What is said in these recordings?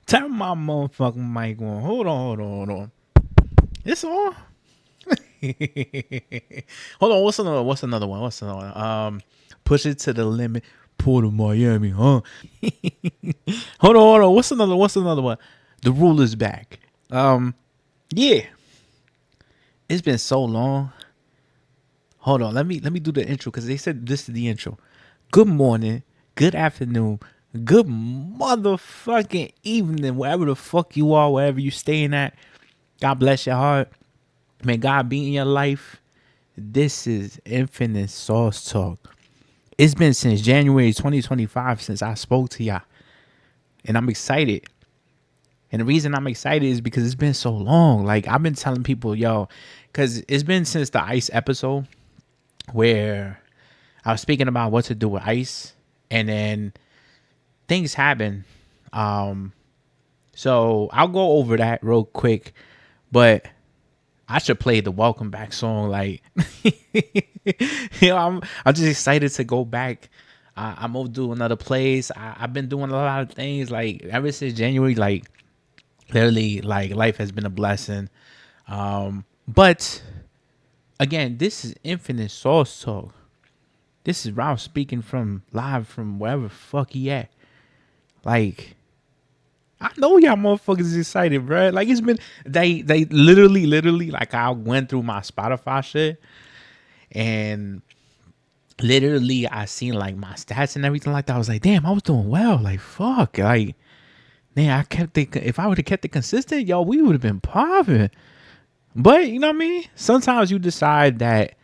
Turn my motherfucking mic on. Hold on. It's on. Hold on. What's another one? Push it to the limit. Port of Miami, huh? Hold on. What's another one? The rule is back. Yeah. It's been so long. Hold on. Let me do the intro because they said this is the intro. Good morning. Good afternoon. Good motherfucking evening, wherever the fuck you are, wherever you staying at. God bless your heart. May God be in your life. This is Infinite Sauce Talk. It's been since January 2025 since I spoke to y'all. And I'm excited. And the reason I'm excited is because it's been so long. Like, I've been telling people, yo, because it's been since the ICE episode where I was speaking about what to do with ICE. And then things happen. So I'll go over that real quick. But I should play the welcome back song. Like, I'm just excited to go back. I'm gonna do another place. I've been doing a lot of things like ever since January. Like, literally, like life has been a blessing. But again, this is Infinite Source Talk. This is Ralph speaking from live from wherever the fuck he at. Like, I know y'all motherfuckers is excited, bro. Like, it's been they literally like I went through my Spotify shit and literally I seen like my stats and everything like that. I was like, damn, I was doing well. Like, fuck, like, man, I kept it. If I would have kept it consistent, yo, we would have been popping. But you know what I mean? Sometimes you decide that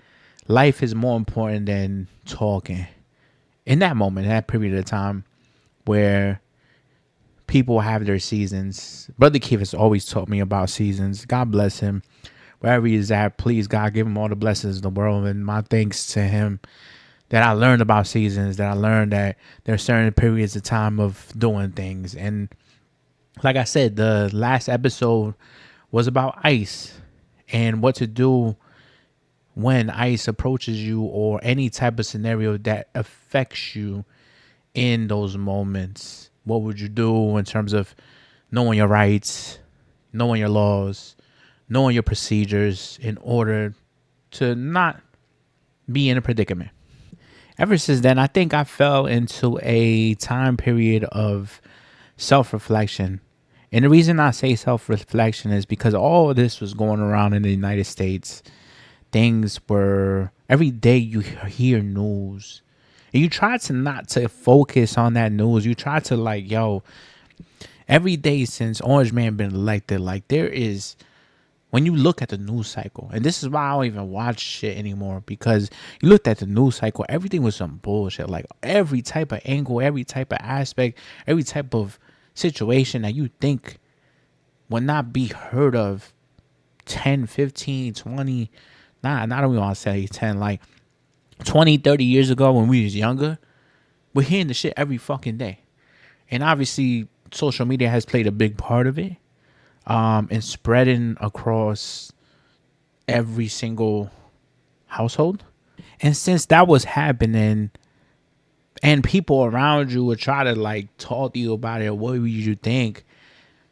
life is more important than talking. In that moment, in that period of time where people have their seasons. Brother Keith has always taught me about seasons. God bless him. Wherever he is at, please, God, give him all the blessings in the world. And my thanks to him that I learned about seasons, that I learned that there are certain periods of time of doing things. And like I said, the last episode was about ice and what to do when ice approaches you or any type of scenario that affects you in those moments. What would you do in terms of knowing your rights, knowing your laws, knowing your procedures in order to not be in a predicament? Ever since then, I think I fell into a time period of self-reflection. And the reason I say self-reflection is because all of this was going around in the United States. Things were, every day you hear news. And you try to not to focus on that news. You try to like, yo, every day since Orange Man been elected, like there is, when you look at the news cycle, and this is why I don't even watch shit anymore, because you looked at the news cycle, everything was some bullshit. Like every type of angle, every type of aspect, every type of situation that you think would not be heard of 10, 15, 20, I don't even want to say 10, like 20, 30 years ago when we was younger, we're hearing the shit every fucking day. And obviously social media has played a big part of it, and spreading across every single household. And since that was happening and people around you would try to like talk to you about it, what would you think?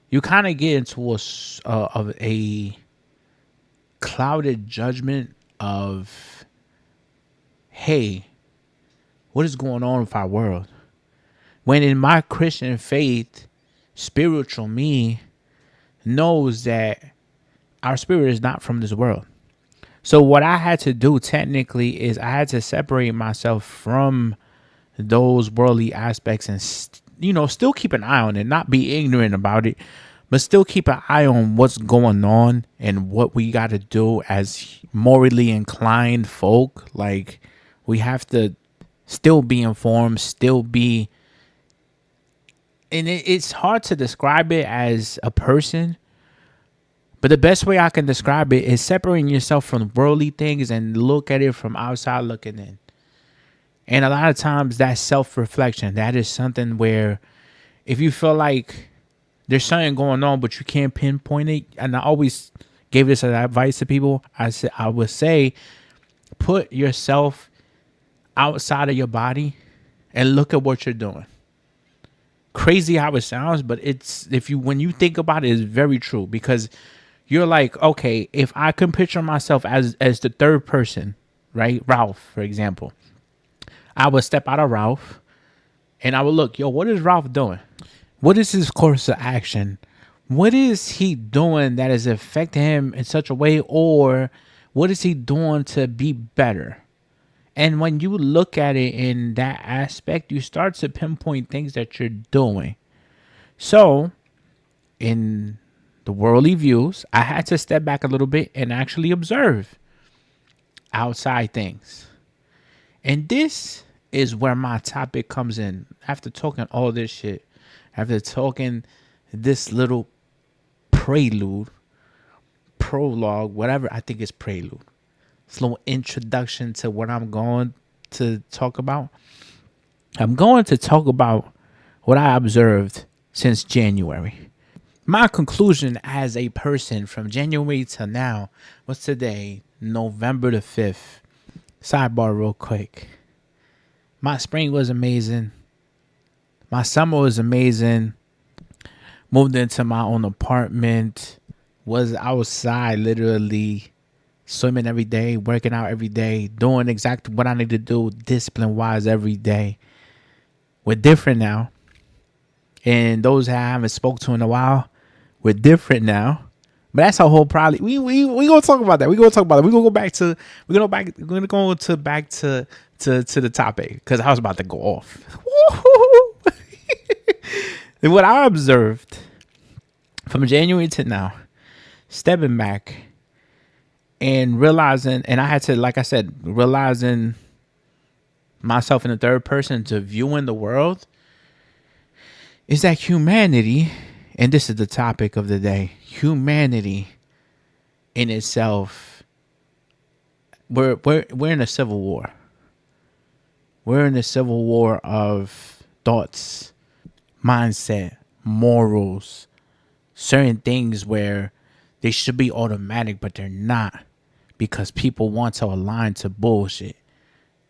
You kind of get into of a clouded judgment of, hey, what is going on with our world? When in my Christian faith, spiritual me knows that our spirit is not from this world. So what I had to do technically is I had to separate myself from those worldly aspects and, still keep an eye on it, not be ignorant about it, but still keep an eye on what's going on and what we got to do as morally inclined folk. Like, we have to still be informed, still be, and it's hard to describe it as a person, but the best way I can describe it is separating yourself from worldly things and look at it from outside looking in. And a lot of times that self-reflection, that is something where if you feel like there's something going on, but you can't pinpoint it. And I always gave this as advice to people. I would say, put yourself outside of your body and look at what you're doing. crazy how it sounds, but it's if you when you think about it, it's very true because you're like, okay, if I can picture myself as the third person, right? Ralph, for example, I would step out of Ralph and I would look, yo, what is Ralph doing? What is his course of action? What is he doing that is affecting him in such a way, or what is he doing to be better? And when you look at it in that aspect, you start to pinpoint things that you're doing. So, in the worldly views, I had to step back a little bit and actually observe outside things. And this is where my topic comes in. After talking all this shit, after talking this little prelude, prologue, whatever, I think it's prelude. It's a little introduction to what I'm going to talk about. I'm going to talk about what I observed since January. My conclusion as a person from January to now was today, November the 5th. Sidebar real quick. My spring was amazing. My summer was amazing. Moved into my own apartment. Was outside literally swimming every day, working out every day, doing exactly what I need to do discipline-wise every day. We're different now. And those I haven't spoke to in a while, we're different now. But that's a whole probably we gonna talk about that. We're gonna go back to the topic because I was about to go off. And what I observed from January to now, stepping back and realizing, and I had to, like I said, realizing myself in the third person to viewing the world, is that humanity, and this is the topic of the day, humanity in itself, we're in a civil war. We're in a civil war of thoughts, mindset, morals, certain things where they should be automatic, but they're not because people want to align to bullshit.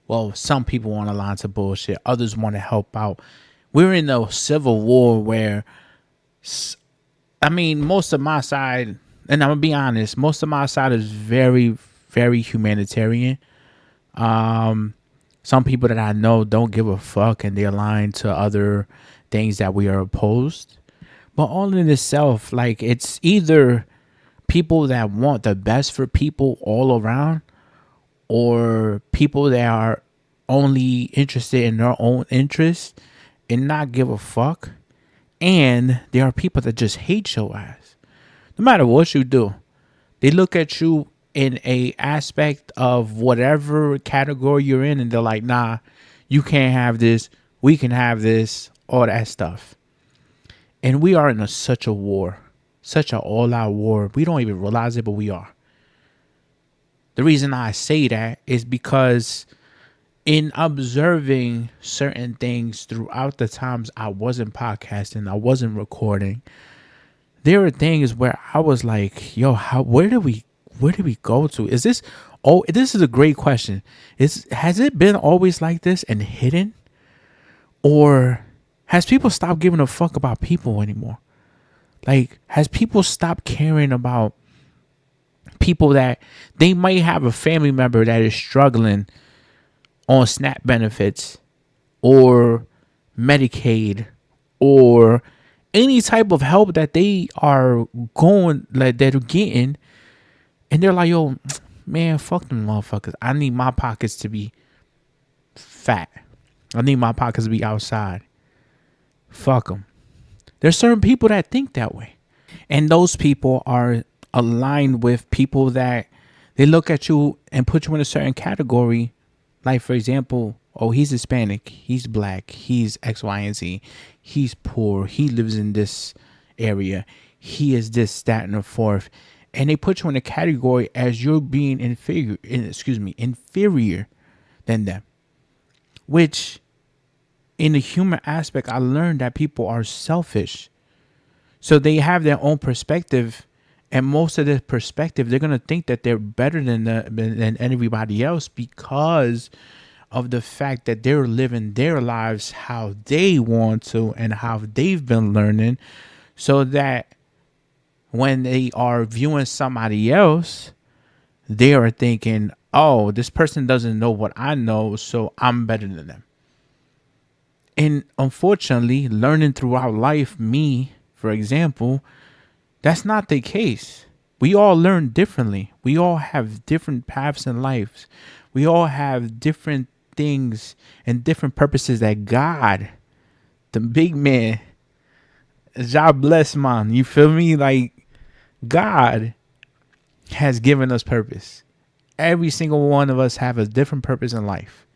Well, some people want to align to bullshit. Others want to help out. We're in a civil war where, I mean, most of my side, and I'm going to be honest, most of my side is very, very humanitarian. Some people that I know don't give a fuck and they align to other things that we are opposed. But all in itself, like, it's either people that want the best for people all around or people that are only interested in their own interests and not give a fuck. And there are people that just hate your ass. No matter what you do, they look at you in a aspect of whatever category you're in and they're like, nah, you can't have this. We can have this, all that stuff. And we are in such a war, such an all-out war. We don't even realize it, but we are. The reason I say that is because in observing certain things throughout the times I wasn't podcasting, I wasn't recording, there are things where I was like, yo, where did we go to? Is this, this is a great question. Has it been always like this and hidden? Or has people stopped giving a fuck about people anymore? Like, has people stopped caring about people that they might have a family member that is struggling on SNAP benefits or Medicaid or any type of help that they are going, like, that are getting, and they're like, yo, man, fuck them motherfuckers. I need my pockets to be fat. I need my pockets to be outside. Fuck them. There's certain people that think that way. And those people are aligned with people that they look at you and put you in a certain category. Like, for example, oh, he's Hispanic, he's black, he's X, Y, and Z. He's poor. He lives in this area. He is this, that, and the fourth. And they put you in a category as you're being inferior than them. Which, in the human aspect, I learned that people are selfish. So they have their own perspective, and most of their perspective, they're gonna think that they're better than everybody else because of the fact that they're living their lives how they want to and how they've been learning, so that when they are viewing somebody else, they are thinking, oh, this person doesn't know what I know, so I'm better than them. And unfortunately, learning throughout life, me, for example, that's not the case. We all learn differently. We all have different paths in life. We all have different things and different purposes that God, the big man, God bless, man. You feel me? Like, God has given us purpose. Every single one of us have a different purpose in life.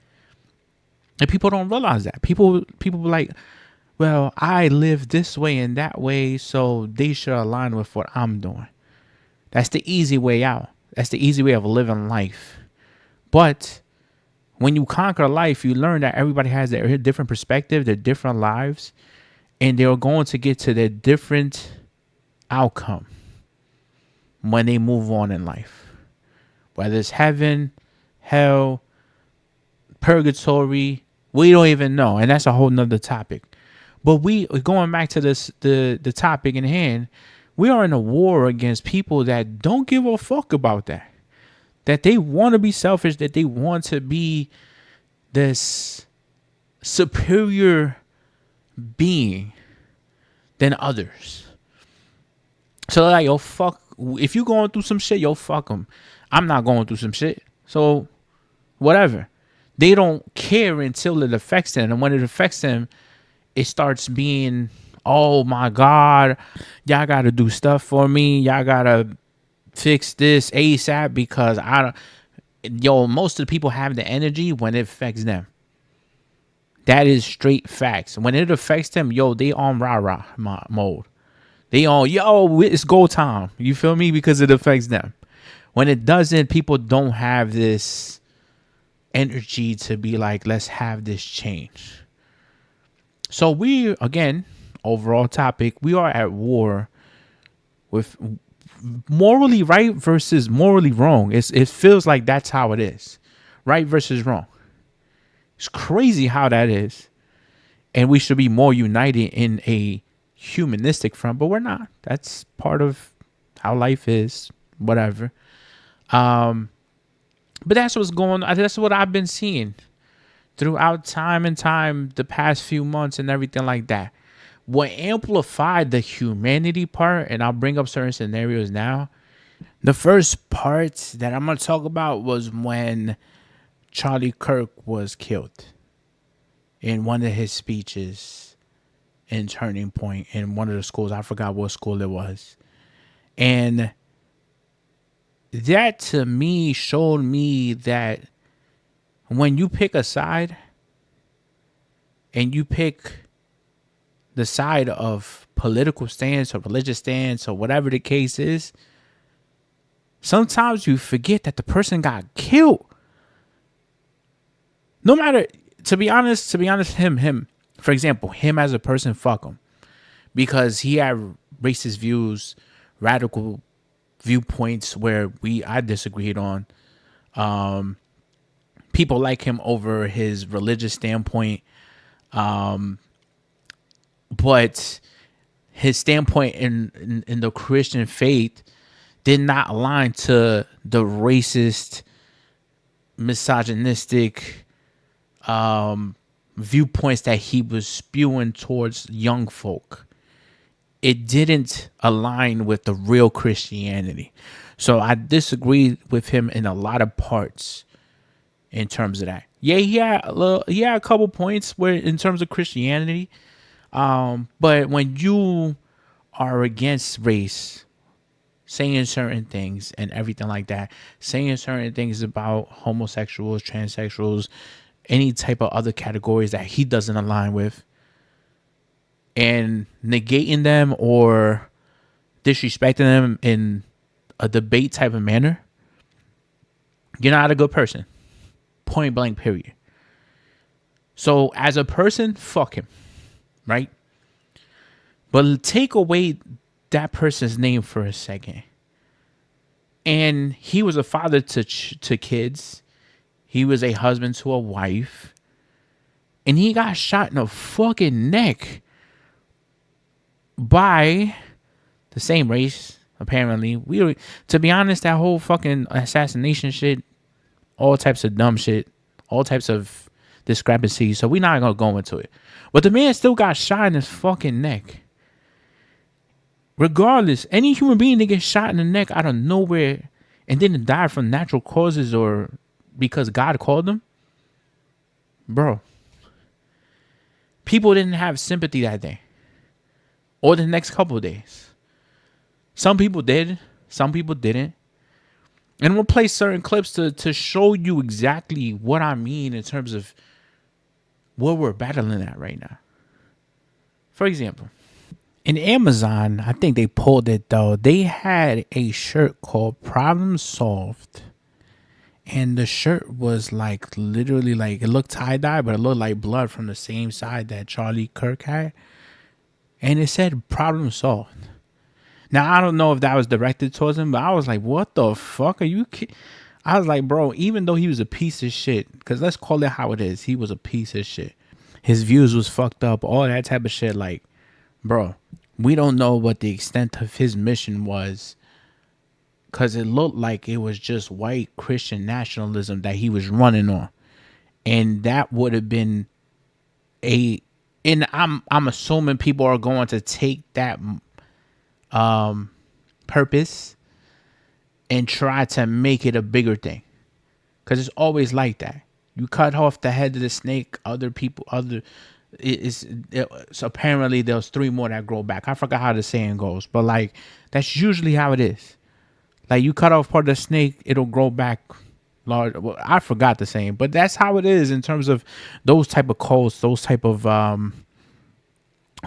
And people don't realize that. People like, well, I live this way and that way, so they should align with what I'm doing. That's the easy way out. That's the easy way of living life. But when you conquer life, you learn that everybody has their different perspective, their different lives, and they're going to get to their different outcome when they move on in life. Whether it's heaven, hell, purgatory, we don't even know. And that's a whole nother topic. But we going back to this the topic in hand, we are in a war against people that don't give a fuck about that. That they want to be selfish, that they want to be this superior being than others. So like, yo, fuck, if you going through some shit, yo, fuck them. I'm not going through some shit. So whatever. They don't care until it affects them. And when it affects them, it starts being, oh my God, y'all got to do stuff for me. Y'all got to fix this ASAP because most of the people have the energy when it affects them. That is straight facts. When it affects them, they on rah-rah mode. They on, it's go time. You feel me? Because it affects them. When it doesn't, people don't have this energy to be like, let's have this change. So we, again, overall topic, we are at war with morally right versus morally wrong. It feels like that's how it is. Right versus wrong. It's crazy how that is. And we should be more united in a humanistic front, but we're not. That's part of how life is. Whatever. But that's what's going on. That's what I've been seeing throughout time and time, the past few months and everything like that. What amplified the humanity part, and I'll bring up certain scenarios now. The first part that I'm going to talk about was when Charlie Kirk was killed in one of his speeches in Turning Point in one of the schools. I forgot what school it was. And that to me showed me that when you pick a side and you pick the side of political stance or religious stance or whatever the case is, sometimes you forget that the person got killed. No matter, to be honest, him, for example, him as a person, fuck him. Because he had racist views, radical viewpoints where I disagreed on. People like him over his religious standpoint. But his standpoint in the Christian faith did not align to the racist, misogynistic viewpoints that he was spewing towards young folk. It didn't align with the real Christianity. So I disagree with him in a lot of parts in terms of that. Yeah, he had a couple points where in terms of Christianity. But when you are against race, saying certain things and everything like that, saying certain things about homosexuals, transsexuals, any type of other categories that he doesn't align with, and negating them or disrespecting them in a debate type of manner, you're not a good person. Point blank, period. So as a person, fuck him, right? But take away that person's name for a second. And he was a father to kids. He was a husband to a wife, and he got shot in the fucking neck by the same race. Apparently, to be honest, that whole fucking assassination shit, all types of dumb shit, all types of discrepancies. So we're not gonna go into it. But the man still got shot in his fucking neck. Regardless, any human being that gets shot in the neck out of nowhere and didn't die from natural causes or because God called them, bro, people didn't have sympathy that day or the next couple of days. Some people did, some people didn't. And we'll play certain clips to show you exactly what I mean in terms of what we're battling at right now. For example, in Amazon, I think they pulled it though. They had a shirt called Problem Solved. And the shirt was like literally like, it looked tie-dye, but it looked like blood from the same side that Charlie Kirk had. And it said Problem Solved. Now, I don't know if that was directed towards him, but I was like, what the fuck are you kidding? I was like, bro, even though he was a piece of shit, because let's call it how it is. He was a piece of shit. His views was fucked up, all that type of shit. Like, bro, we don't know what the extent of his mission was, because it looked like it was just white Christian nationalism that he was running on. And that would have been and I'm assuming people are going to take that purpose and try to make it a bigger thing, because it's always like that. You cut off the head of the snake, so apparently there's 3 more that grow back. I forgot how the saying goes, but like that's usually how it is. Like you cut off part of the snake, it'll grow back large. Well, I forgot the saying, but that's how it is in terms of those type of cults, those type of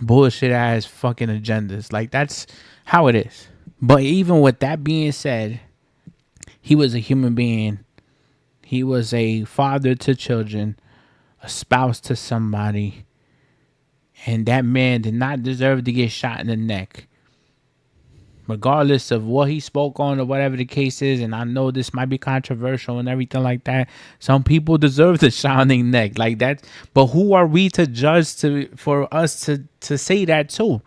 bullshit ass fucking agendas. Like that's how it is. But even with that being said, he was a human being. He was a father to children, a spouse to somebody, and that man did not deserve to get shot in the neck, regardless of what he spoke on or whatever the case is. And I know this might be controversial and everything like that. Some people deserve the shining neck like that. But who are we to judge for us to say that too?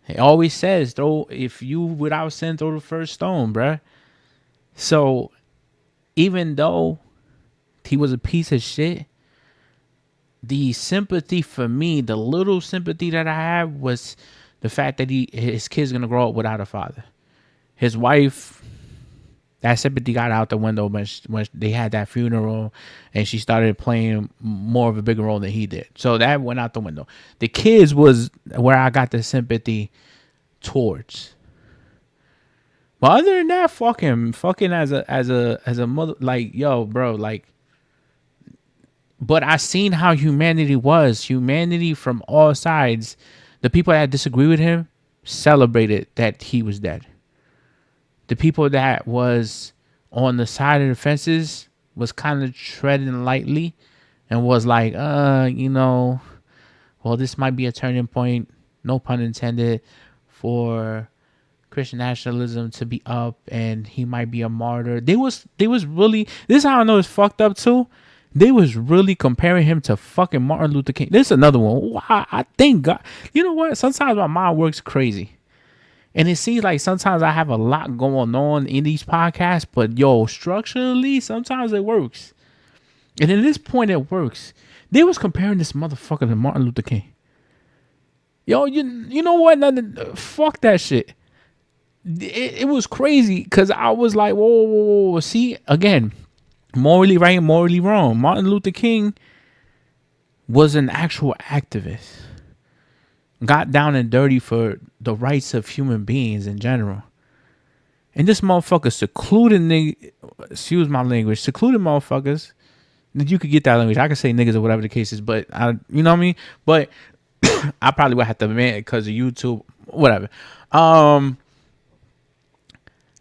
It always says, though, if you without sin, throw the first stone, bruh. So even though he was a piece of shit, the sympathy for me, the little sympathy that I have was the fact that his kid's gonna grow up without a father. His wife, that sympathy got out the window when they had that funeral, and she started playing more of a bigger role than he did. So that went out the window. The kids was where I got the sympathy towards. But other than that, fucking as a mother, like, yo, bro, like. But I seen how humanity was. Humanity from all sides. The people that disagree with him celebrated that he was dead. The people that was on the side of the fences was kind of treading lightly and was like, well, this might be a turning point, no pun intended, for Christian nationalism to be up, and he might be a martyr. They was really, this is how I know it's fucked up too. They was really comparing him to fucking Martin Luther King. This is another one. I thank God. You know what? Sometimes my mind works crazy. And it seems like sometimes I have a lot going on in these podcasts. But, yo, structurally, sometimes it works. And at this point, it works. They was comparing this motherfucker to Martin Luther King. Yo, you know what? Fuck that shit. It was crazy because I was like, whoa. See, again. Morally right, morally wrong. Martin Luther King was an actual activist. Got down and dirty for the rights of human beings in general. And this motherfucker excuse my language, secluded motherfuckers. You could get that language. I could say niggas or whatever the case is, but you know what I mean? But I probably would have to ban it because of YouTube, whatever.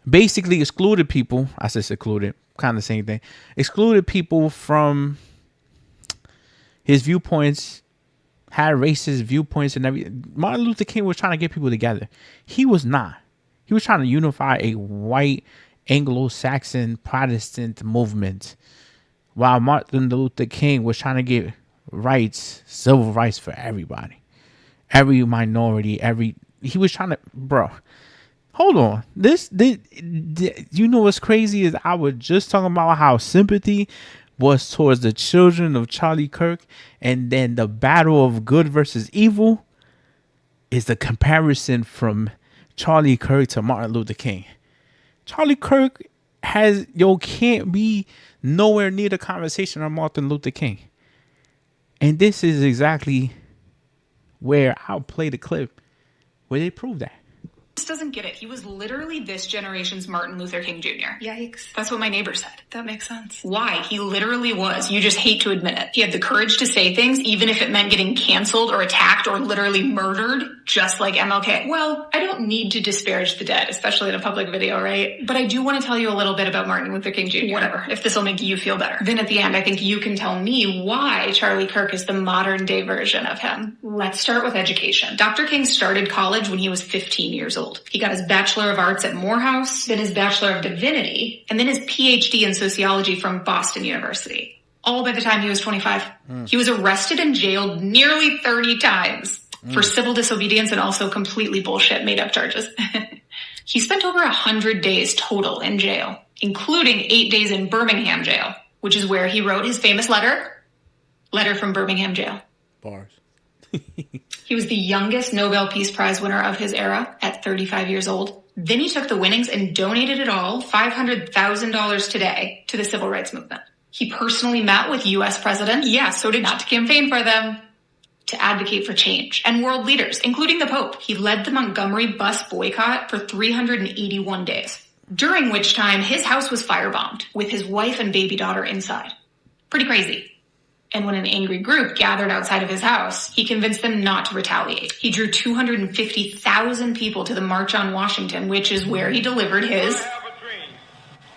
Basically excluded people. I said secluded. Kind of the same thing. Excluded people from his viewpoints, had racist viewpoints and everything. Martin Luther King was trying to get people together. He was not. He was trying to unify a white Anglo-Saxon Protestant movement while Martin Luther King was trying to get rights, civil rights for everybody, every minority, he was trying to, bro. Hold on. You know what's crazy is I was just talking about how sympathy was towards the children of Charlie Kirk, and then the battle of good versus evil is the comparison from Charlie Kirk to Martin Luther King. Charlie Kirk can't be nowhere near the conversation of Martin Luther King. And this is exactly where I'll play the clip where they prove that. Just doesn't get it. He was literally this generation's Martin Luther King Jr. Yikes. That's what my neighbor said. That makes sense. Why? He literally was. You just hate to admit it. He had the courage to say things, even if it meant getting canceled or attacked or literally murdered, just like MLK. Well, I don't need to disparage the dead, especially in a public video, right? But I do want to tell you a little bit about Martin Luther King Jr. Whatever, if this will make you feel better. Then at the end, I think you can tell me why Charlie Kirk is the modern day version of him. Let's start with education. Dr. King started college when he was 15 years old. He got his Bachelor of Arts at Morehouse, then his Bachelor of Divinity, and then his PhD in sociology from Boston University. All by the time he was 25. He was arrested and jailed nearly 30 times for civil disobedience and also completely bullshit made up charges. He spent over 100 days total in jail, including 8 days in Birmingham jail, which is where he wrote his famous letter from Birmingham jail. Bars. He was the youngest Nobel Peace Prize winner of his era at 35 years old. Then he took the winnings and donated it all, $500,000 today, to the civil rights movement. He personally met with U.S. presidents, so did not to campaign for them, to advocate for change, and world leaders, including the Pope. He led the Montgomery bus boycott for 381 days, during which time his house was firebombed with his wife and baby daughter inside. Pretty crazy. And when an angry group gathered outside of his house, he convinced them not to retaliate. He drew 250,000 people to the March on Washington, which is where he delivered his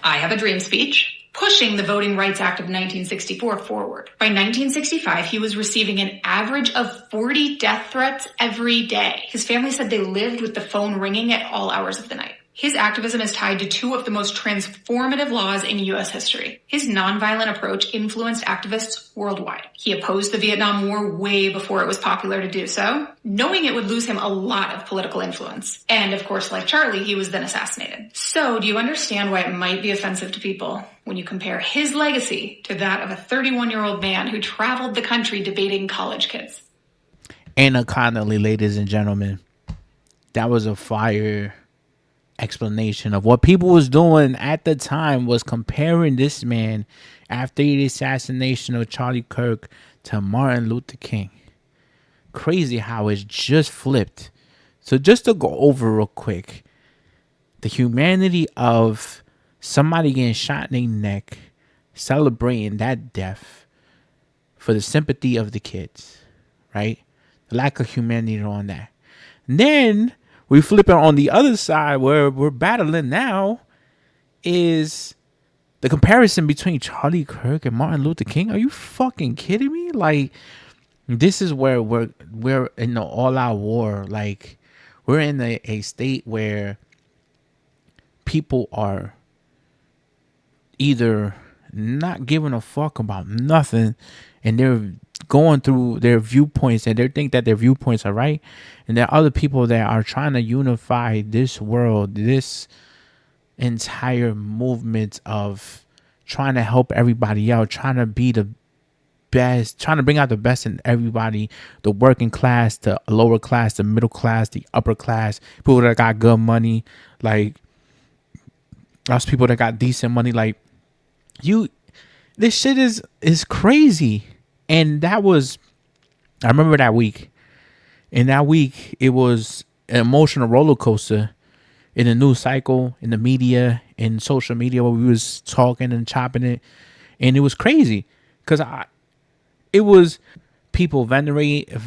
I Have a Dream speech, pushing the Voting Rights Act of 1964 forward. By 1965, he was receiving an average of 40 death threats every day. His family said they lived with the phone ringing at all hours of the night. His activism is tied to two of the most transformative laws in U.S. history. His nonviolent approach influenced activists worldwide. He opposed the Vietnam War way before it was popular to do so, knowing it would lose him a lot of political influence. And of course, like Charlie, he was then assassinated. So do you understand why it might be offensive to people when you compare his legacy to that of a 31-year-old man who traveled the country debating college kids? And kindly, ladies and gentlemen, that was a fire explanation of what people was doing at the time, was comparing this man after the assassination of Charlie Kirk to Martin Luther King. Crazy how it's just flipped. So just to go over real quick, the humanity of somebody getting shot in the neck, celebrating that death for the sympathy of the kids, right? The lack of humanity on that. And then we flip it on the other side where we're battling now is the comparison between Charlie Kirk and Martin Luther King. Are you fucking kidding me? Like, this is where we're in the all-out war. Like, we're in a state where people are either not giving a fuck about nothing, and they're going through their viewpoints and they think that their viewpoints are right, and there are other people that are trying to unify this world, this entire movement of trying to help everybody out, trying to be the best, trying to bring out the best in everybody, the working class, the lower class, the middle class, the upper class, people that got good money, like us people that got decent money. Like, this shit is crazy. And that was, I remember that week. In that week, it was an emotional roller coaster in the news cycle, in the media, in social media, where we was talking and chopping it. And it was crazy because it was people venerating, if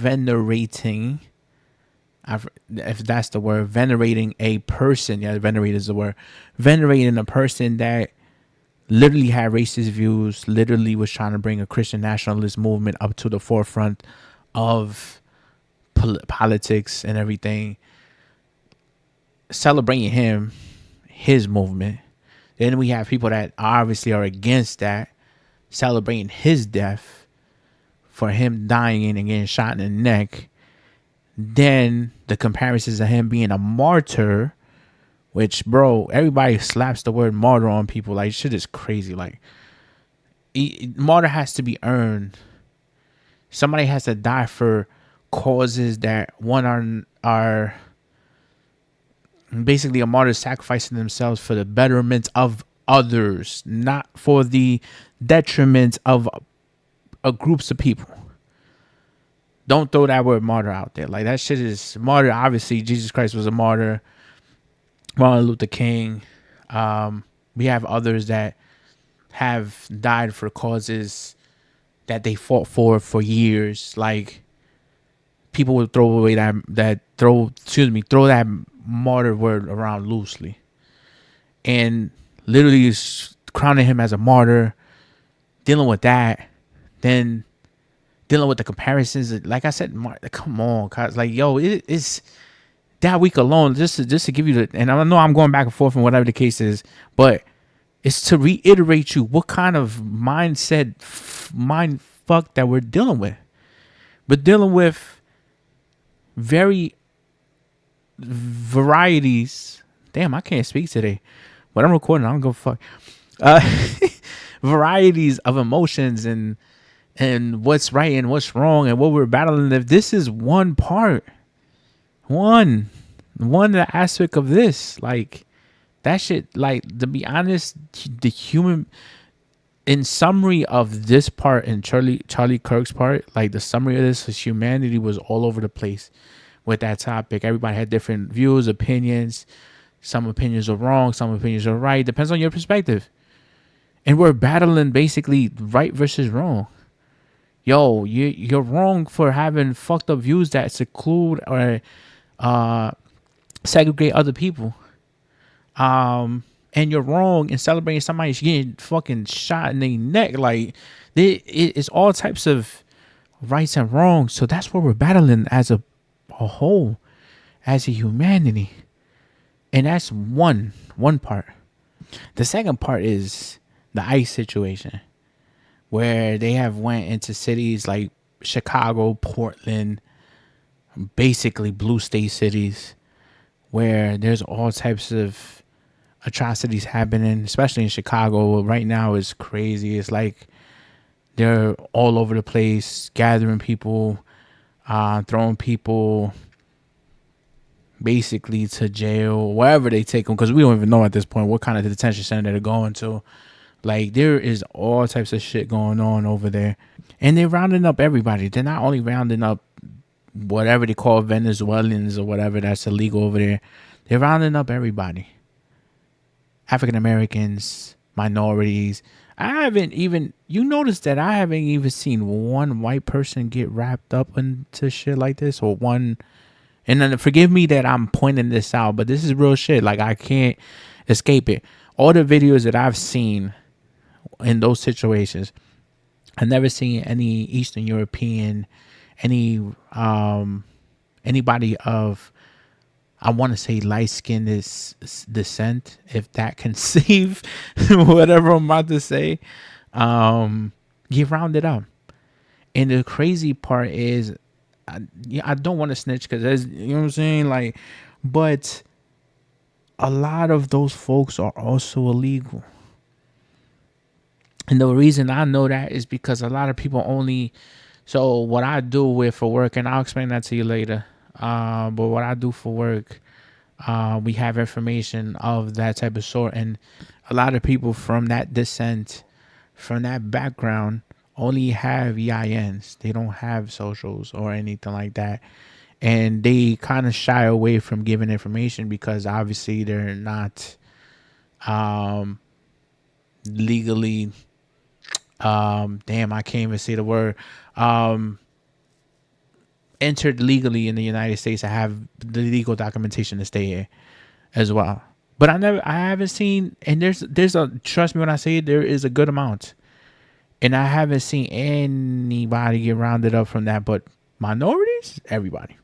that's the word, venerating a person. Yeah, venerate is the word. Venerating a person that literally had racist views, literally was trying to bring a Christian nationalist movement up to the forefront of politics and everything, celebrating his movement. Then we have people that obviously are against that, celebrating his death for him dying and getting shot in the neck. Then the comparisons of him being a martyr, which, bro, everybody slaps the word martyr on people. Like, shit is crazy. Like, martyr has to be earned. Somebody has to die for causes that one are basically a martyr sacrificing themselves for the betterment of others, not for the detriment of groups of people. Don't throw that word martyr out there. Like, that shit is martyr. Obviously, Jesus Christ was a martyr. Martin Luther King. We have others that have died for causes that they fought for years. Like, people would throw away throw that martyr word around loosely, and literally crowning him as a martyr, dealing with that, then dealing with the comparisons. Like I said, come on, cause like, yo, it's that week alone, just to give you the, and I know I'm going back and forth and whatever the case is, but it's to reiterate you what kind of mindset, mind fuck that we're dealing with. We're dealing with very varieties. Damn, I can't speak today, but I'm recording. I don't give a fuck. Uh, varieties of emotions and what's right and what's wrong and what we're battling. If this is one part, one aspect of this, like, that shit, like, to be honest, the human, in summary of this part, and Charlie Kirk's part, like, the summary of this is humanity was all over the place with that topic. Everybody had different views, opinions. Some opinions are wrong, some opinions are right. Depends on your perspective. And we're battling basically right versus wrong. Yo, you're wrong for having fucked up views that seclude or segregate other people. And you're wrong in celebrating somebody getting fucking shot in the neck. Like, it's all types of rights and wrongs. So that's what we're battling as a whole, as a humanity. And that's one part. The second part is the ICE situation, where they have went into cities like Chicago, Portland, basically blue state cities, where there's all types of atrocities happening, especially in Chicago. Right now is crazy. It's like they're all over the place, gathering people, throwing people basically to jail, wherever they take them, because we don't even know at this point what kind of detention center they're going to. Like, there is all types of shit going on over there, and they're rounding up everybody. They're not only rounding up whatever they call Venezuelans or whatever that's illegal over there. They're rounding up everybody. African Americans, minorities. I haven't even, you notice that I haven't even seen one white person get wrapped up into shit like this, or one. And then forgive me that I'm pointing this out, but this is real shit. Like, I can't escape it. All the videos that I've seen in those situations, I've never seen any Eastern European, any anybody of, I want to say, light skinned descent, if that can save whatever I'm about to say. Get rounded up. And the crazy part is, I don't want to snitch because, you know what I'm saying? Like, but a lot of those folks are also illegal. And the reason I know that is because a lot of people only, so what I do with for work, and I'll explain that to you later. But what I do for work, we have information of that type of sort. And a lot of people from that descent, from that background, only have EINs. They don't have socials or anything like that. And they kind of shy away from giving information because obviously they're not legally, damn, I can't even say the word, entered legally in the United States to have the legal documentation to stay here as well. But I haven't seen, and there's a, trust me when I say it, there is a good amount. And I haven't seen anybody get rounded up from that, but minorities, everybody.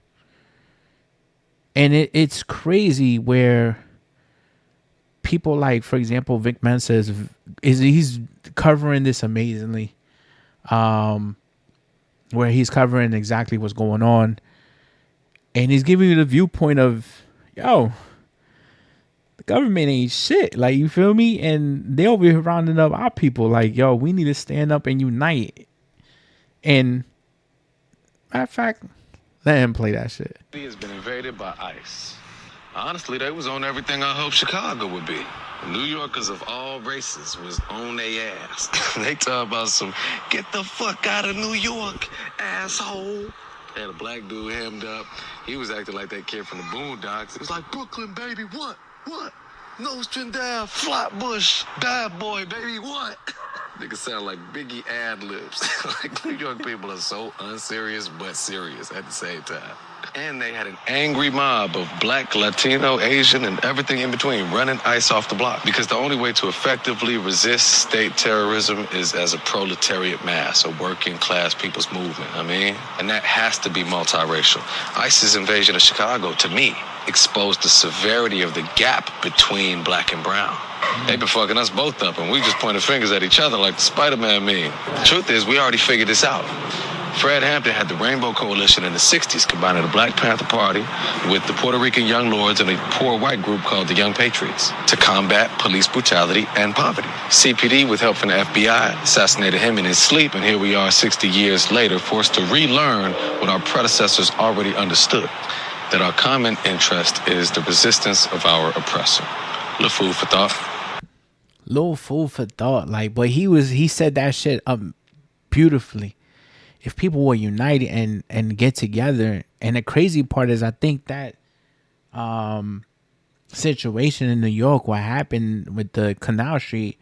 And it's crazy where people like, for example, Vic Mensa is he's covering this amazingly, where he's covering exactly what's going on, and he's giving you the viewpoint of, yo, the government ain't shit. Like, you feel me? And they over here rounding up our people. Like, yo, we need to stand up and unite. And matter of fact, let him play that shit. He has been invaded by ICE. Honestly, they was on everything I hoped Chicago would be. New Yorkers of all races was on their ass. They talk about some, get the fuck out of New York, asshole. They had a black dude hemmed up. He was acting like that kid from the Boondocks. It was like, Brooklyn, baby, what? What? Nostradamus, Flatbush, Bad Boy, baby, what? Niggas sound like Biggie ad-libs. Like, New York people are so unserious but serious at the same time. And they had an angry mob of black, Latino, Asian, and everything in between running ICE off the block. Because the only way to effectively resist state terrorism is as a proletariat mass, a working class people's movement, and that has to be multiracial. ICE's invasion of Chicago, to me, exposed the severity of the gap between black and brown. They've been fucking us both up, and we just pointed fingers at each other like the Spider-Man meme. The truth is, we already figured this out. Fred Hampton had the Rainbow Coalition in the 60s, combining the Black Panther Party with the Puerto Rican Young Lords and a poor white group called the Young Patriots to combat police brutality and poverty. CPD, with help from the FBI, assassinated him in his sleep, and here we are 60 years later, forced to relearn what our predecessors already understood, that our common interest is the resistance of our oppressor. Little food for thought. Little food for thought. Like, but he said that shit beautifully. If people were united and get together, and the crazy part is, I think that situation in New York, what happened with the Canal Street,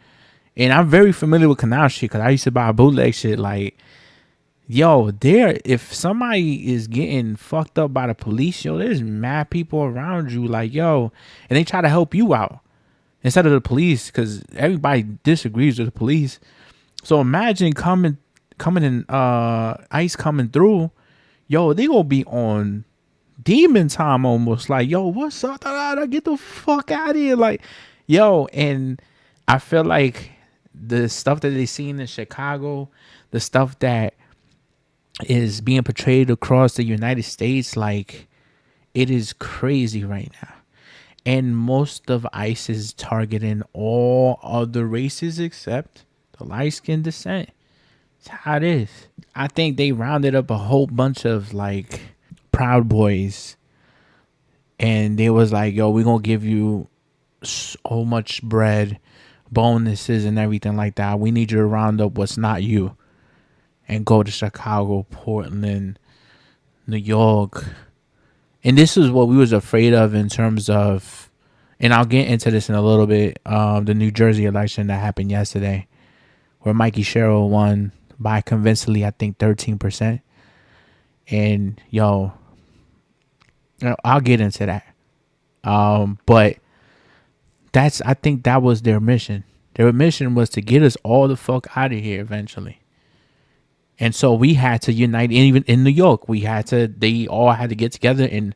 and I'm very familiar with Canal Street because I used to buy bootleg shit. Like, yo, if somebody is getting fucked up by the police, yo, there's mad people around you, like, yo, and they try to help you out instead of the police, because everybody disagrees with the police. So imagine coming in, ICE coming through, yo, they gonna be on demon time almost. Like, yo, what's up? Get the fuck out of here. Like, yo, and I feel like the stuff that they seen in Chicago, the stuff that is being portrayed across the United States, like, it is crazy right now. And most of ICE is targeting all other races except the light-skinned descent. That's how it is. I think they rounded up a whole bunch of, like, Proud Boys, and they was like, yo, we're gonna give you so much bread, bonuses, and everything like that. We need you to round up what's not you and go to Chicago, Portland, New York. And this is what we was afraid of in terms of, and I'll get into this in a little bit, the New Jersey election that happened yesterday, where Mikey Sherrill won by convincingly, I think, 13%. And, yo, I'll get into that. But I think that was their mission. Their mission was to get us all the fuck out of here eventually. And so we had to unite. And even in New York, they all had to get together and,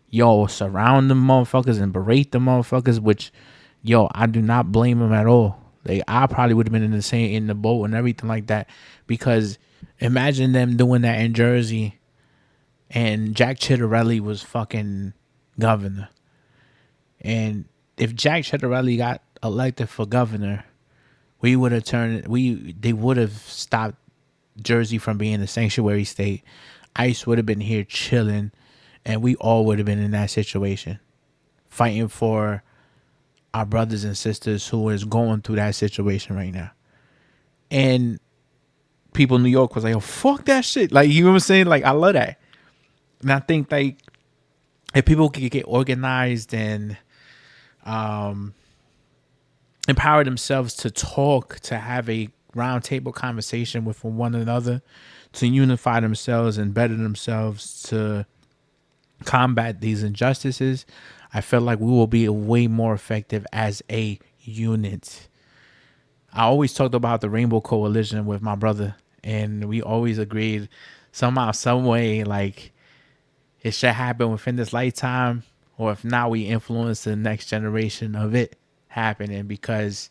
yo, surround them motherfuckers and berate the motherfuckers, which, yo, I do not blame them at all. I probably would have been in the boat and everything like that, because imagine them doing that in Jersey and Jack Ciattarelli was fucking governor. And if Jack Ciattarelli got elected for governor, they would have stopped Jersey from being a sanctuary state. ICE would have been here chilling, and we all would have been in that situation, fighting for our brothers and sisters who is going through that situation right now. And people in New York was like, oh, fuck that shit. Like, you know what I'm saying? Like, I love that. And I think, like, if people could get organized and empower themselves to talk, to have a roundtable conversation with one another, to unify themselves and better themselves to combat these injustices, I feel like we will be way more effective as a unit. I always talked about the Rainbow Coalition with my brother, and we always agreed somehow, some way, like, it should happen within this lifetime, or if not, we influence the next generation of it. happening because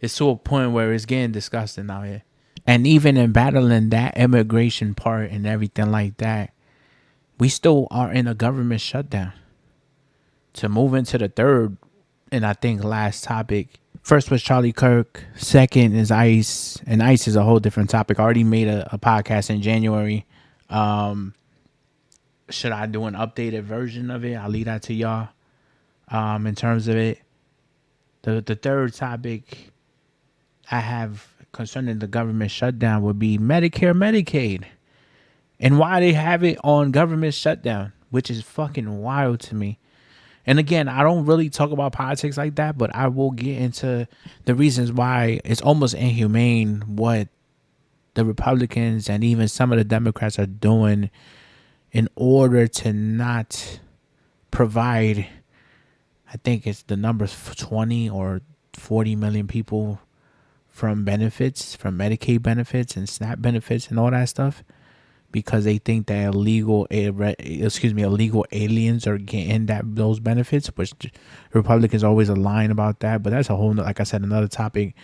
it's to a point where it's getting disgusting out here. And even in battling that immigration part and everything like that, we still are in a government shutdown. To move into the third, and I think last topic. First was Charlie Kirk. Second is ICE, and ICE is a whole different topic. I already made a podcast in January. Should I do an updated version of it? I'll leave that to y'all. In terms of it, the third topic I have concerning the government shutdown would be Medicare, Medicaid, and why they have it on government shutdown, which is fucking wild to me. And again, I don't really talk about politics like that, but I will get into the reasons why it's almost inhumane what the Republicans and even some of the Democrats are doing in order to not provide, I think it's the numbers 20 or 40 million people from benefits, from Medicaid benefits and SNAP benefits and all that stuff, because they think that illegal aliens are getting those benefits, which Republicans always are lying about that. But that's a whole, like I said, another topic,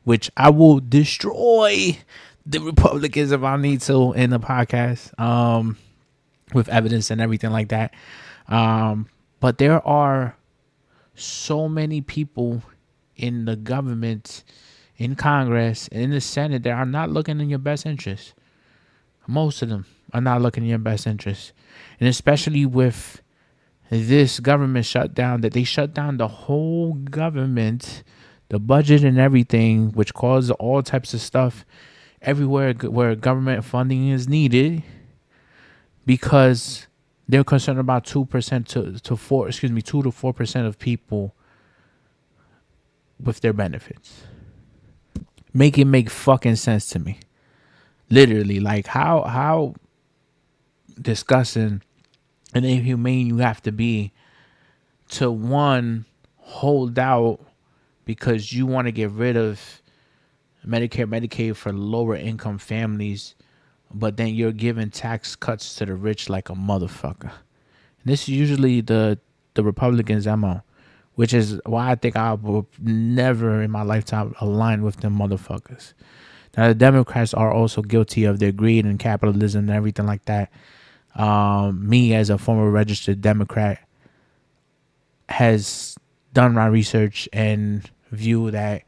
which I will destroy the Republicans if I need to in the podcast, with evidence and everything like that. But there are so many people in the government, in Congress, in the Senate that are not looking in your best interest. Most of them are not looking in your best interest. And especially with this government shutdown, that they shut down the whole government, the budget and everything, which causes all types of stuff everywhere where government funding is needed, because they're concerned about 2% to 4% of people with their benefits. Make it make fucking sense to me. Literally, like how disgusting and inhumane you have to be to, one, hold out because you want to get rid of Medicare, Medicaid for lower income families, but then you're giving tax cuts to the rich like a motherfucker. And this is usually the Republicans' MO, which is why I think I will never in my lifetime align with them motherfuckers. Now, the Democrats are also guilty of their greed and capitalism and everything like that. Me, as a former registered Democrat, has done my research and view that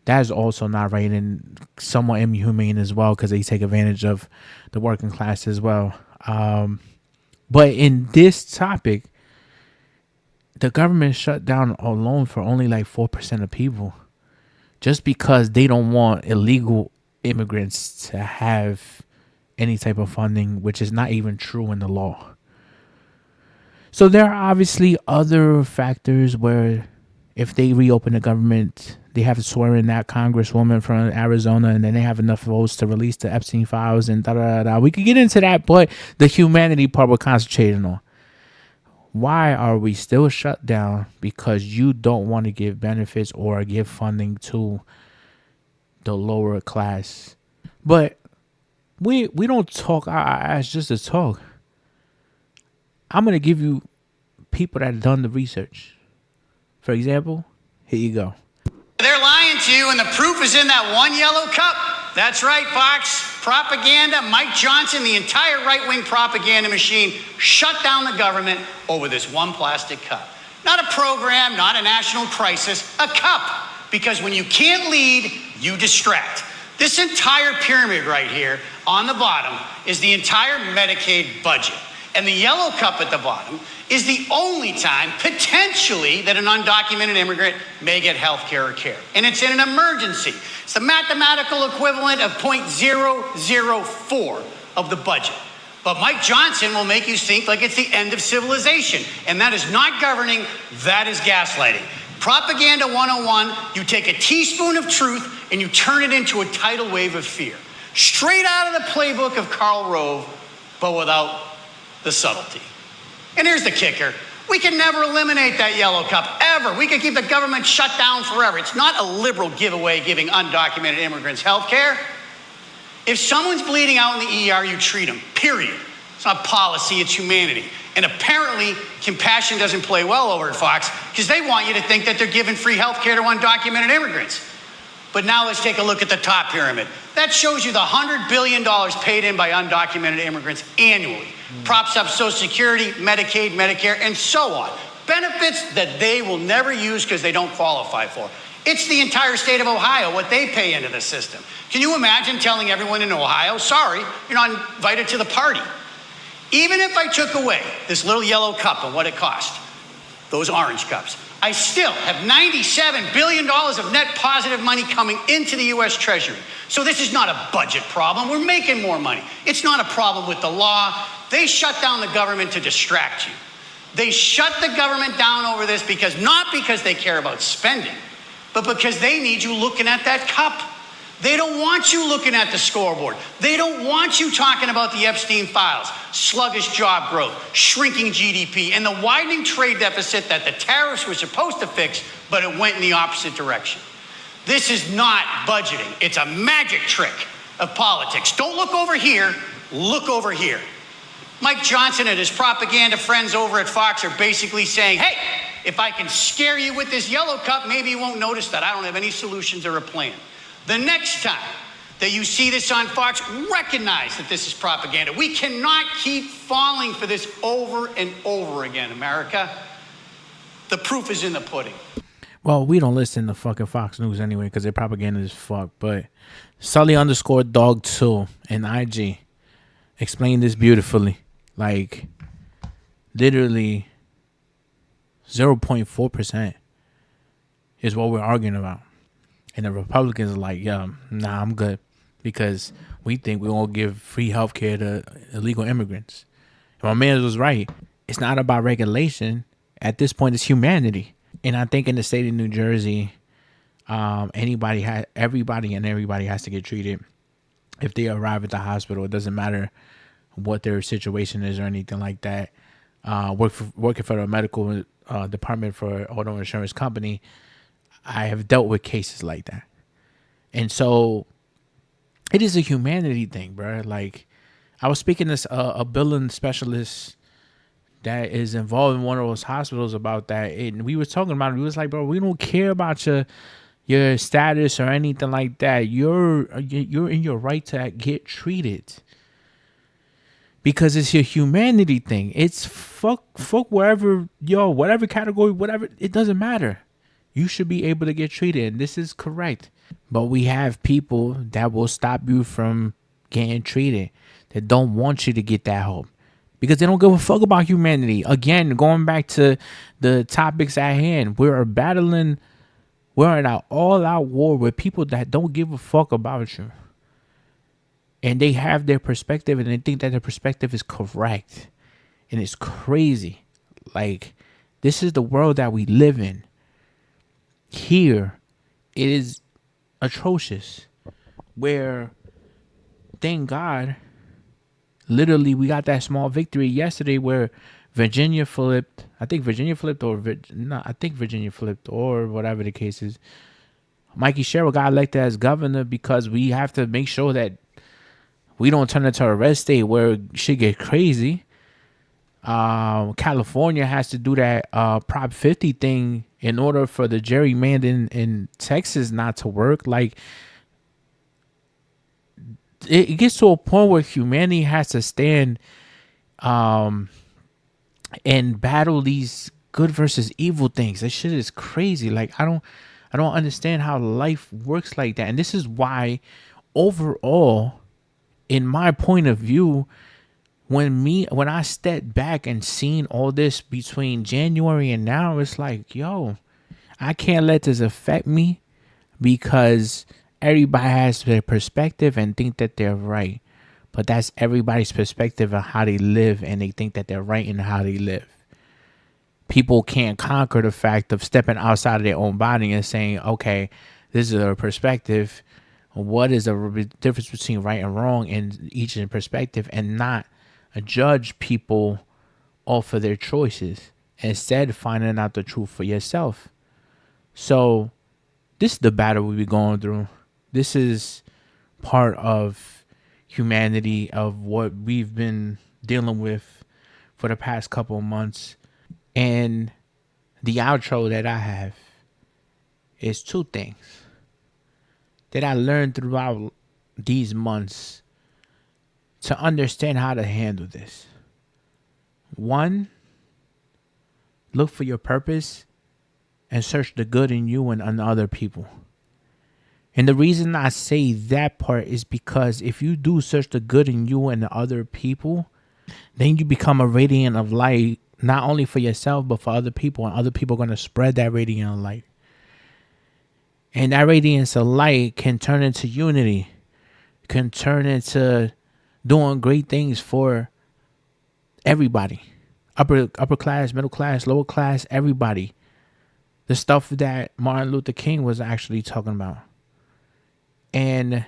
is also not right and somewhat inhumane as well, because they take advantage of the working class as well. But in this topic, the government shut down alone for only like 4% of people, just because they don't want illegal immigrants to have any type of funding, which is not even true in the law. So there are obviously other factors where if they reopen the government, they have to swear in that congresswoman from Arizona, and then they have enough votes to release the Epstein files and da-da-da-da. We could get into that, but the humanity part we're concentrating on. Why are we still shut down? Because you don't want to give benefits or give funding to the lower class. But we don't talk our ass just to talk. I'm going to give you people that have done the research. For example, here you go. They're lying to you, and the proof is in that one yellow cup. That's right, Fox. Propaganda. Mike Johnson, the entire right-wing propaganda machine, shut down the government over this one plastic cup. Not a program, not a national crisis, a cup. Because when you can't lead, you distract. This entire pyramid right here on the bottom is the entire Medicaid budget. And the yellow cup at the bottom is the only time, potentially, that an undocumented immigrant may get health care or care. And it's in an emergency. It's the mathematical equivalent of 0.004 of the budget. But Mike Johnson will make you think like it's the end of civilization. And that is not governing, that is gaslighting. Propaganda 101, you take a teaspoon of truth and you turn it into a tidal wave of fear. Straight out of the playbook of Karl Rove, but without the subtlety. And here's the kicker. We can never eliminate that yellow cup, ever. We could keep the government shut down forever. It's not a liberal giveaway giving undocumented immigrants health care. If someone's bleeding out in the ER, you treat them, period. It's not policy, it's humanity. And apparently, compassion doesn't play well over at Fox because they want you to think that they're giving free health care to undocumented immigrants. But now let's take a look at the top pyramid. That shows you the $100 billion paid in by undocumented immigrants annually. Props up Social Security, Medicaid, Medicare, and so on. Benefits that they will never use because they don't qualify for. It's the entire state of Ohio, what they pay into the system. Can you imagine telling everyone in Ohio, sorry, you're not invited to the party? Even if I took away this little yellow cup and what it cost, those orange cups, I still have $97 billion of net positive money coming into the U.S. Treasury. So this is not a budget problem. We're making more money. It's not a problem with the law. They shut down the government to distract you. They shut the government down over this not because they care about spending, but because they need you looking at that cup. They don't want you looking at the scoreboard. They don't want you talking about the Epstein files, sluggish job growth, shrinking GDP, and the widening trade deficit that the tariffs were supposed to fix, but it went in the opposite direction. This is not budgeting. It's a magic trick of politics. Don't look over here, look over here. Mike Johnson and his propaganda friends over at Fox are basically saying, hey, if I can scare you with this yellow cup, maybe you won't notice that I don't have any solutions or a plan. The next time that you see this on Fox, recognize that this is propaganda. We cannot keep falling for this over and over again, America. The proof is in the pudding. Well, we don't listen to fucking Fox News anyway because their propaganda is fuck. But Sully_Dog2 and IG explained this beautifully. Like, literally 0.4% is what we're arguing about. And the Republicans are like, yeah, nah, I'm good. Because we think we're going to give free health care to illegal immigrants. And my man was right. It's not about regulation. At this point, it's humanity. And I think in the state of New Jersey, everybody has to get treated if they arrive at the hospital. It doesn't matter what their situation is or anything like that. Working for the medical department for auto insurance company, I have dealt with cases like that. And so it is a humanity thing, bro. Like, I was speaking to a billing specialist that is involved in one of those hospitals about that. And we were talking about it. We was like, bro, we don't care about your status or anything like that. You're in your right to get treated. Because it's your humanity thing. It's fuck wherever, whatever category, whatever, it doesn't matter. You should be able to get treated, and this is correct. But we have people that will stop you from getting treated, that don't want you to get that help because they don't give a fuck about humanity. Again, going back to the topics at hand, we're in an all-out war with people that don't give a fuck about you. And they have their perspective, and they think that their perspective is correct. And it's crazy. Like, this is the world that we live in. Here, it is atrocious. Where, thank God, literally we got that small victory yesterday where Virginia flipped or whatever the case is. Mikey Sherrill got elected as governor because we have to make sure that we don't turn into a red state where shit get crazy. California has to do that Prop 50 thing in order for the gerrymandering in Texas not to work. Like, it gets to a point where humanity has to stand and battle these good versus evil things. That shit is crazy. Like, I don't understand how life works like that. And this is why overall, in my point of view, when I stepped back and seen all this between January and now, it's like, yo, I can't let this affect me because everybody has their perspective and think that they're right. But that's everybody's perspective of how they live, and they think that they're right in how they live. People can't conquer the fact of stepping outside of their own body and saying, okay, this is a perspective. What is the difference between right and wrong in each perspective, and not judge people off of their choices, instead finding out the truth for yourself. So this is the battle we be going through. This is part of humanity, of what we've been dealing with for the past couple of months. And the outro that I have is two things that I learned throughout these months to understand how to handle this. One, look for your purpose and search the good in you and in other people. And the reason I say that part is because if you do search the good in you and the other people, then you become a radiant of light, not only for yourself, but for other people. And other people are going to spread that radiant of light. And that radiance of light can turn into unity, can turn into doing great things for everybody. Upper class, middle class, lower class, everybody. The stuff that Martin Luther King was actually talking about. And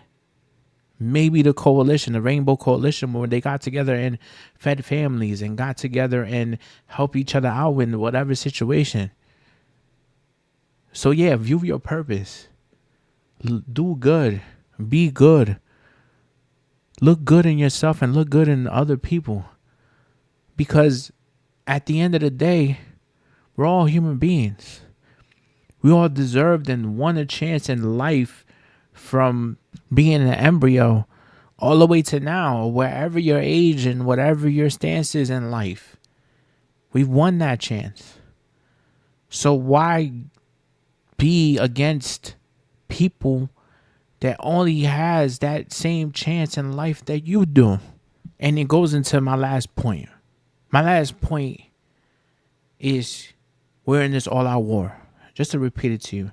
maybe the coalition, the Rainbow Coalition, where they got together and fed families and got together and help each other out in whatever situation. So yeah, view your purpose. Do good. Be good. Look good in yourself and look good in other people. Because at the end of the day, we're all human beings. We all deserved and won a chance in life from being an embryo all the way to now, wherever your age and whatever your stance is in life. We've won that chance. So why be against people that only has that same chance in life that you do? And it goes into my last point. My last point is we're in this all-out war. Just to repeat it to you.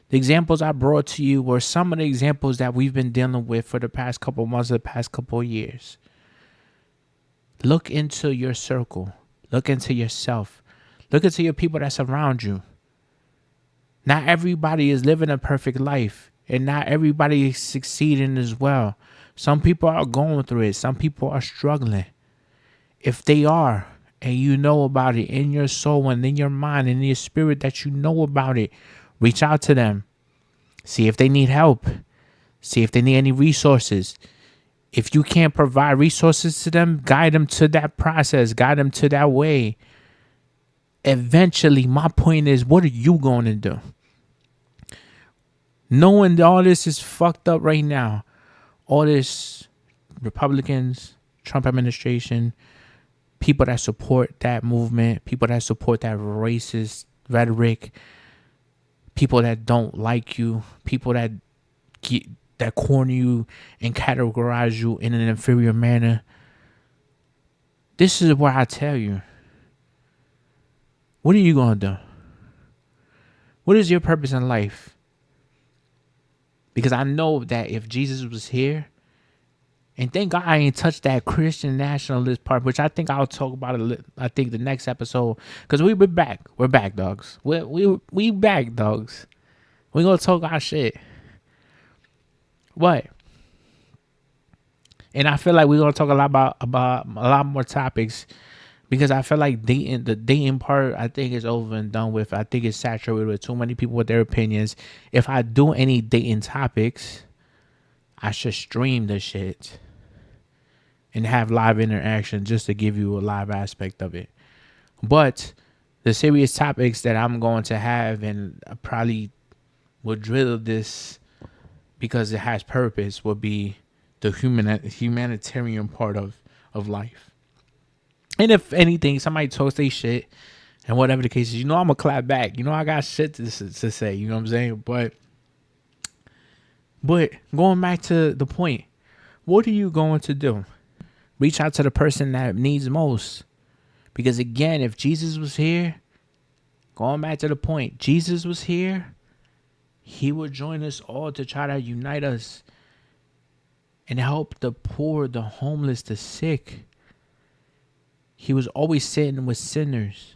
The examples I brought to you were some of the examples that we've been dealing with for the past couple of months, the past couple of years. Look into your circle. Look into yourself. Look into your people that surround you. Not everybody is living a perfect life, and not everybody is succeeding as well. Some people are going through it. Some people are struggling. If they are, and you know about it in your soul and in your mind and in your spirit that you know about it, reach out to them. See if they need help. See if they need any resources. If you can't provide resources to them, guide them to that process. Guide them to that way. Eventually, my point is, what are you going to do? Knowing that all this is fucked up right now, all this Republicans, Trump administration, people that support that movement, people that support that racist rhetoric, people that don't like you, people that corner you and categorize you in an inferior manner. This is where I tell you, what are you going to do? What is your purpose in life? Because I know that if Jesus was here, and thank God I ain't touched that Christian nationalist part, which I think I'll talk about it. I think the next episode, because we're back. We're back, dogs. We back, dogs. We gonna talk our shit. What? And I feel like we're gonna talk a lot about a lot more topics, because I feel like the dating part, I think, is over and done with. I think it's saturated with too many people with their opinions. If I do any dating topics, I should stream the shit and have live interaction just to give you a live aspect of it. But the serious topics that I'm going to have, and I probably will drill this because it has purpose, will be the humanitarian part of life. And if anything, somebody talks their shit and whatever the case is, I'm going to clap back. I got shit to say, you know what I'm saying? But going back to the point, what are you going to do? Reach out to the person that needs most. Because again, if Jesus was here, going back to the point, Jesus was here, he would join us all to try to unite us and help the poor, the homeless, the sick. He was always sitting with sinners.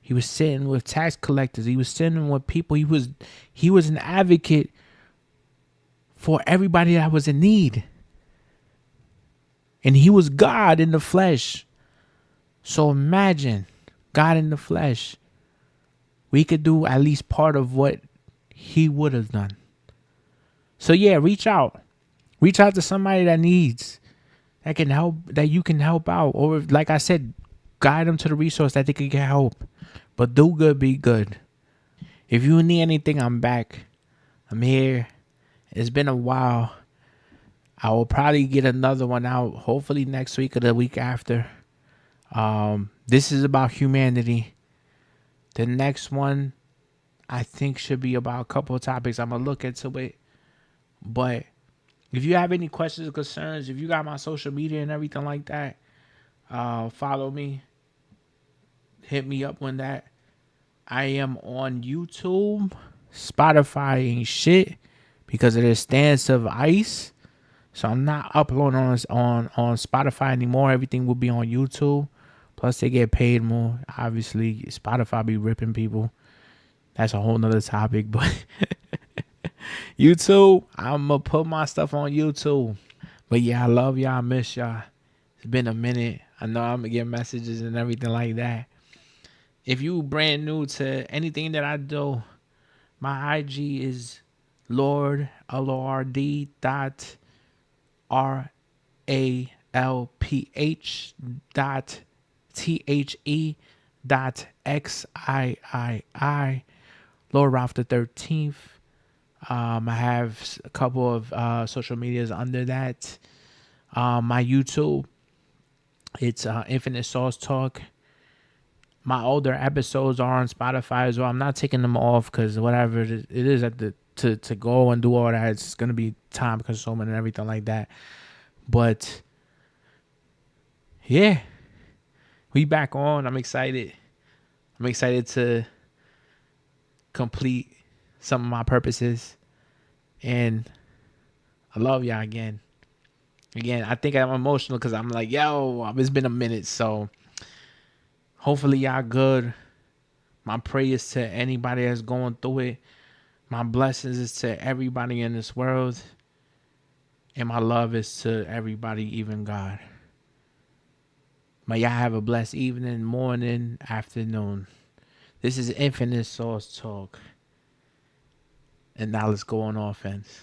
He was sitting with tax collectors. He was sitting with people. He was an advocate for everybody that was in need. And he was God in the flesh. So imagine God in the flesh. We could do at least part of what he would have done. So yeah, reach out. Reach out to somebody that needs that can help, that you can help out, or like I said, guide them to the resource that they can get help. But do good, be good. If you need anything, I'm back. I'm here. It's been a while. I will probably get another one out, hopefully next week or the week after. This is about humanity. The next one, I think, should be about a couple of topics. I'm gonna look into it. But if you have any questions or concerns, if you got my social media and everything like that, follow me. Hit me up on that. I am on YouTube. Spotify ain't shit because of the stance of ICE. So I'm not uploading on Spotify anymore. Everything will be on YouTube. Plus they get paid more. Obviously, Spotify be ripping people. That's a whole nother topic. But YouTube, I'm gonna put my stuff on YouTube. But yeah, I love y'all. I miss y'all. It's been a minute. I know I'm gonna get messages and everything like that. If you brand new to anything that I do, my IG is lord lord.ralph.the.xiii. Lord Ralph the 13th. I have a couple of social medias under that. My YouTube, it's Infinite Sauce Talk. My older episodes are on Spotify as well. I'm not taking them off because whatever it is at the to go and do all that, it's gonna be time consuming and everything like that. But yeah, we back on. I'm excited. I'm excited to complete some of my purposes, and I love y'all again. Again, I think I'm emotional because I'm like, yo, it's been a minute. So hopefully y'all good. My prayers to anybody that's going through it. My blessings is to everybody in this world. And my love is to everybody, even God. May y'all have a blessed evening, morning, afternoon. This is Infinite Source Talk. And now let's go on offense.